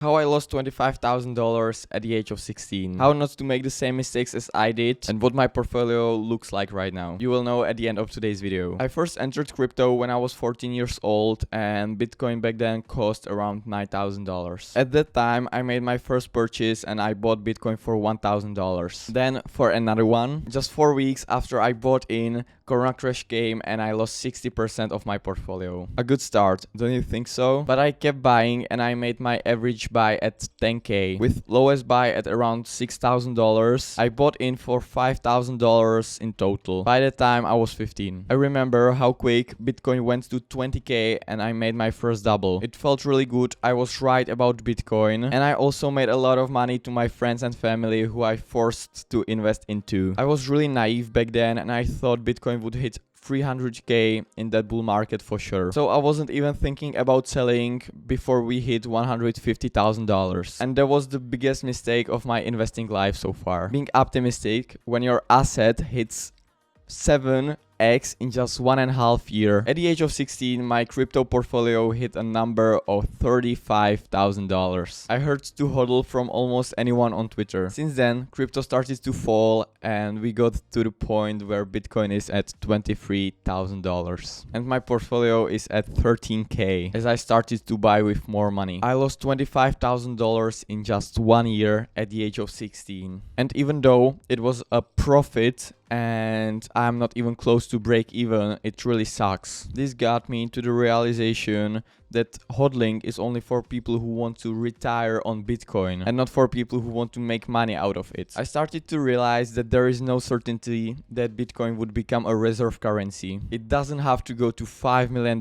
How I lost $25,000 at the age of 16. How not to make the same mistakes as I did, and what my portfolio looks like right now. You will know at the end of today's video. I first entered crypto when I was 14 years old, and Bitcoin back then cost around $9,000. At that time, I made my first purchase and I bought Bitcoin for $1,000. Then for another one. Just 4 weeks after I bought in, Corona crash came and I lost 60% of my portfolio. A good start, don't you think so? But I kept buying and I made my average buy at 10k, with lowest buy at around $6,000. I bought in for $5,000 in total. By the time I was 15. I remember how quick Bitcoin went to 20k and I made my first double. It felt really good. I was right about Bitcoin, and I also made a lot of money to my friends and family who I forced to invest into. I was really naive back then and I thought Bitcoin would hit 300k in that bull market for sure. So I wasn't even thinking about selling before we hit $150,000. And that was the biggest mistake of my investing life so far. Being optimistic when your asset hits 7x in just 1.5 years. At the age of 16, my crypto portfolio hit a number of $35,000. I heard to hodl from almost anyone on Twitter. Since then, crypto started to fall and we got to the point where Bitcoin is at $23,000. And my portfolio is at 13k as I started to buy with more money. I lost $25,000 in just 1 year at the age of 16. And even though it was a profit and I'm not even close to break even, it really sucks. This got me to the realization that hodling is only for people who want to retire on Bitcoin and not for people who want to make money out of it. I started to realize that there is no certainty that Bitcoin would become a reserve currency. It doesn't have to go to $5 million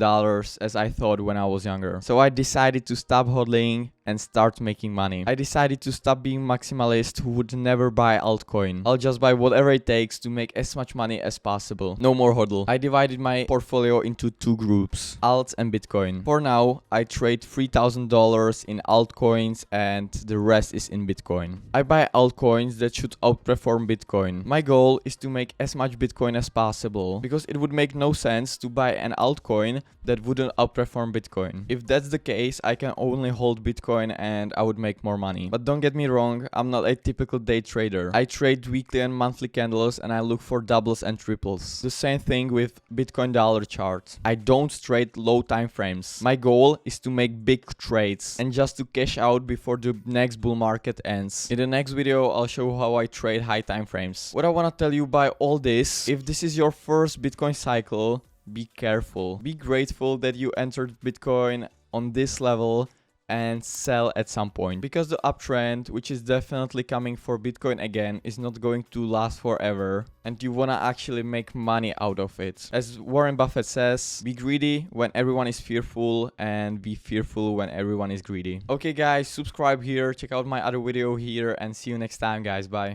as I thought when I was younger. So I decided to stop hodling and start making money. I decided to stop being maximalist who would never buy altcoin. I'll just buy whatever it takes to make as much money as possible. No more hodl. I divided my portfolio into two groups, alts and Bitcoin. For now, I trade $3,000 in altcoins and the rest is in Bitcoin. I buy altcoins that should outperform Bitcoin. My goal is to make as much Bitcoin as possible because it would make no sense to buy an altcoin that wouldn't outperform Bitcoin. If that's the case, I can only hold Bitcoin and I would make more money. But don't get me wrong, I'm not a typical day trader. I trade weekly and monthly candles and I look for doubles and triples. The same thing with Bitcoin dollar chart. I don't trade low time frames. My goal is to make big trades and just to cash out before the next bull market ends. In the next video, I'll show how I trade high time frames. What I want to tell you by all this, if this is your first Bitcoin cycle, be careful. Be grateful that you entered Bitcoin on this level and sell at some point, because the uptrend, which is definitely coming for Bitcoin again, is not going to last forever and you wanna actually make money out of it. As Warren Buffett says, be greedy when everyone is fearful and be fearful when everyone is greedy. Okay guys, subscribe here, check out my other video here and see you next time guys, bye.